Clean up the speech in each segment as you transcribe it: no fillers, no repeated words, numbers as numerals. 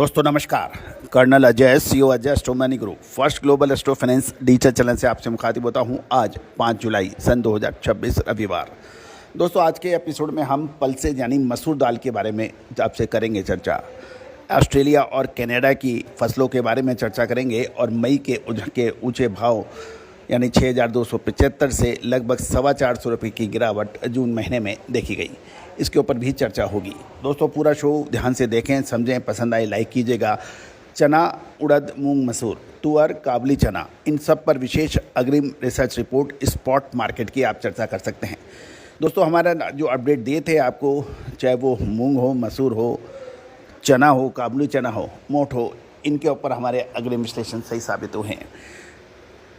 दोस्तों नमस्कार। Colonel Ajay, CEO Ajay astro money group first global astro finance digital channel से आपसे मुखातिब होता हूं। आज 5 जुलाई सन 2026 रविवार। दोस्तों आज के एपिसोड में हम पल्सेज यानी मसूर दाल के बारे में आपसे करेंगे चर्चा। ऑस्ट्रेलिया और कनाडा की फसलों के बारे में चर्चा करेंगे और मई के ऊंचे भाव यानी 6,275 से लगभग 425 रुपये की गिरावट जून महीने में देखी गई, इसके ऊपर भी चर्चा होगी। दोस्तों पूरा शो ध्यान से देखें, समझें, पसंद आए लाइक कीजिएगा। चना, उड़द, मूंग, मसूर, तुअर, काबुली चना, इन सब पर विशेष अग्रिम रिसर्च रिपोर्ट स्पॉट मार्केट की आप चर्चा कर सकते हैं। दोस्तों हमारा जो अपडेट दिए थे आपको, चाहे वो मूंग हो, मसूर हो, चना हो, काबुली चना हो, मोठ हो, इनके ऊपर हमारे अग्रिम विश्लेषण सही साबित हुए हैं।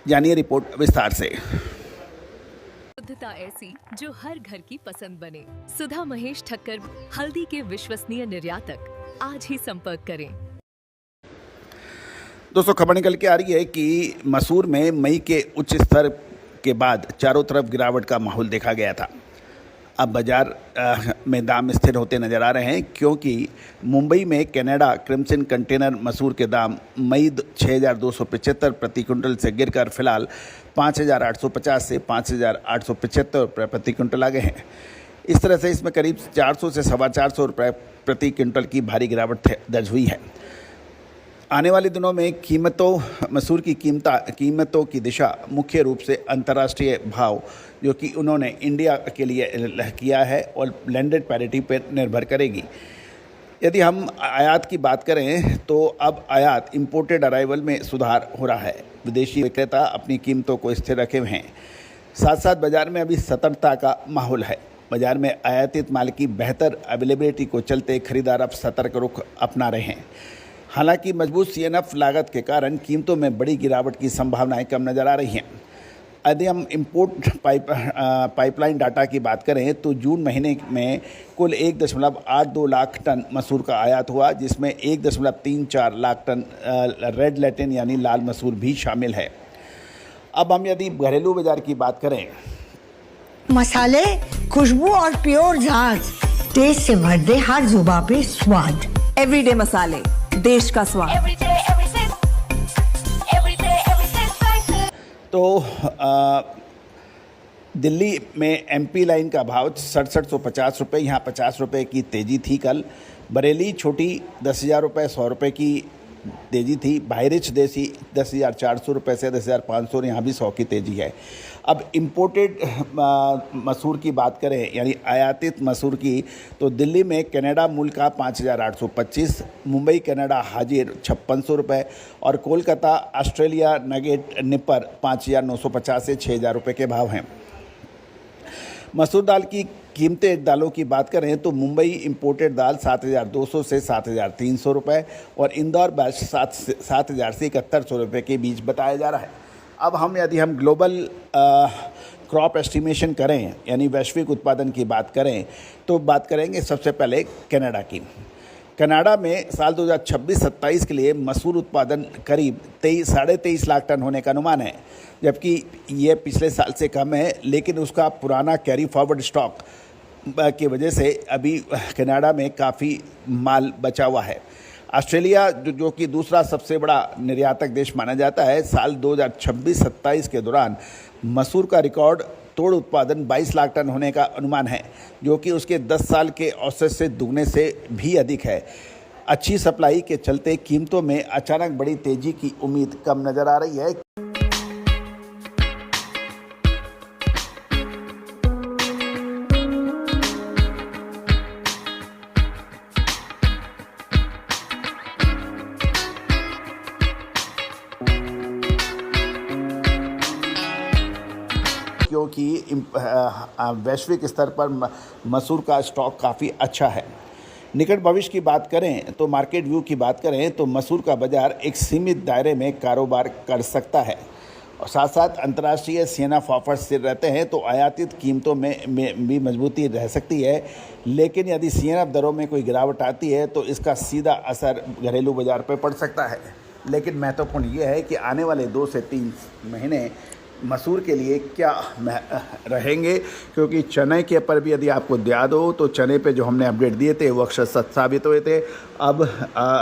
जानिए रिपोर्ट विस्तार से। शुद्धता ऐसी जो हर घर की पसंद बने। सुधा महेश ठक्कर, हल्दी के विश्वसनीय निर्यातक। आज ही संपर्क करें। दोस्तों खबर निकल के आ रही है कि मसूर में मई के उच्च स्तर के बाद चारों तरफ गिरावट का माहौल देखा गया था। अब बाजार में दाम स्थिर होते नजर आ रहे हैं, क्योंकि मुंबई में कनाडा क्रिम्सन कंटेनर मसूर के दाम मई 6,275 प्रति क्विंटल से गिरकर फिलहाल 5,850 से 5,875 रुपये प्रति क्विंटल आ गए हैं। इस तरह से इसमें करीब 400 से 425 रुपये प्रति क्विंटल की भारी गिरावट दर्ज हुई है। आने वाले दिनों में मसूर की कीमतों की दिशा मुख्य रूप से अंतर्राष्ट्रीय भाव जो कि उन्होंने इंडिया के लिए किया है और ब्लेंडेड पैरिटी पर निर्भर करेगी। यदि हम आयात की बात करें तो अब आयात इंपोर्टेड अराइवल में सुधार हो रहा है। विदेशी विक्रेता अपनी कीमतों को स्थिर रखे हुए हैं। साथ साथ बाजार में अभी सतर्कता का माहौल है। बाजार में आयातित माल की बेहतर अवेलेबिलिटी को चलते खरीदार अब सतर्क रुख अपना रहे हैं। हालांकि मजबूत सीएनएफ लागत के कारण कीमतों में बड़ी गिरावट की संभावनाएं कम नजर आ रही हैं। यदि हम इंपोर्ट पाइपलाइन डाटा की बात करें तो जून महीने में कुल 1.82 लाख टन मसूर का आयात हुआ, जिसमें 1.34 लाख टन रेड लैटिन यानी लाल मसूर भी शामिल है। अब हम यदि घरेलू बाजार की बात करें, मसाले, खुशबू और प्योर झांझ टेस्ट से भर दे हर जुबां पे स्वाद। एवरीडे मसाले, देश का स्वाद। तो दिल्ली में एमपी लाइन का भाव 6750 रुपये, यहाँ 50 रुपये की तेज़ी थी कल। बरेली छोटी 10,000 रुपये 100 रुपये की तेज़ी थी। बहरिच देसी 10,400 रुपये से 10,500, यहाँ भी 100 की तेज़ी है। अब इम्पोर्टेड मसूर की बात करें यानी आयातित मसूर की, तो दिल्ली में कनाडा मूल का 5,825, मुंबई कनाडा हाजिर 5,600 रुपये और कोलकाता ऑस्ट्रेलिया नगेट निपर 5,950 से 6,000 रुपये के भाव हैं। मसूर दाल की कीमतें दालों की बात करें तो मुंबई इंपोर्टेड दाल 7,200 से 7,300 रुपये और इंदौर बैच 7,000 से 7,100 रुपये के बीच बताया जा रहा है। अब यदि हम ग्लोबल क्रॉप एस्टिमेशन करें यानी वैश्विक उत्पादन की बात करें तो बात करेंगे सबसे पहले कनाडा की। कनाडा में साल 2026-27 के लिए मसूर उत्पादन करीब 23.5 लाख टन होने का अनुमान है, जबकि ये पिछले साल से कम है, लेकिन उसका पुराना कैरी फॉरवर्ड स्टॉक की वजह से अभी कनाडा में काफ़ी माल बचा हुआ है। ऑस्ट्रेलिया जो कि दूसरा सबसे बड़ा निर्यातक देश माना जाता है, साल 2026-27 के दौरान मसूर का रिकॉर्ड तोड़ उत्पादन 22 लाख टन होने का अनुमान है, जो कि उसके 10 साल के औसत से दुगने से भी अधिक है। अच्छी सप्लाई के चलते कीमतों में अचानक बड़ी तेजी की उम्मीद कम नज़र आ रही है। क्योंकि वैश्विक स्तर पर मसूर का स्टॉक काफ़ी अच्छा है। निकट भविष्य की बात करें तो मार्केट व्यू की बात करें तो मसूर का बाजार एक सीमित दायरे में कारोबार कर सकता है और साथ साथ अंतर्राष्ट्रीय सीएनएफ ऑफर स्थिर रहते हैं तो आयातित कीमतों में भी मजबूती रह सकती है। लेकिन यदि सीएनएफ दरों में कोई गिरावट आती है तो इसका सीधा असर घरेलू बाजार पर पड़ सकता है। लेकिन महत्वपूर्ण ये है कि आने वाले 2 से 3 महीने मसूर के लिए क्या रहेंगे, क्योंकि चने के ऊपर भी यदि आपको याद हो तो चने पे जो हमने अपडेट दिए थे वो अक्सर सच साबित हुए थे। अब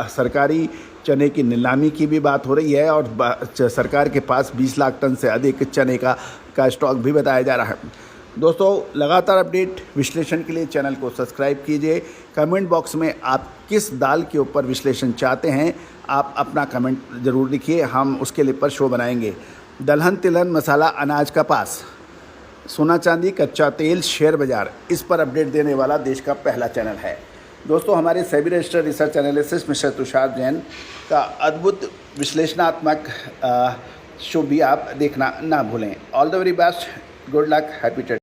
सरकारी चने की नीलामी की भी बात हो रही है और सरकार के पास 20 लाख टन से अधिक चने का स्टॉक भी बताया जा रहा है। दोस्तों, लगातार अपडेट विश्लेषण के लिए चैनल को सब्सक्राइब कीजिए। कमेंट बॉक्स में आप किस दाल के ऊपर विश्लेषण चाहते हैं, आप अपना कमेंट ज़रूर लिखिए, हम उसके लिए पर शो बनाएंगे। दलहन, तिलहन, मसाला, अनाज, कपास, सोना चांदी, कच्चा तेल, शेयर बाज़ार, इस पर अपडेट देने वाला देश का पहला चैनल है। दोस्तों, हमारे SEBI registered research analysis mister Tushar Jain का अद्भुत विश्लेषणात्मक शो भी आप देखना ना भूलें। All the very best, good luck, happy trading.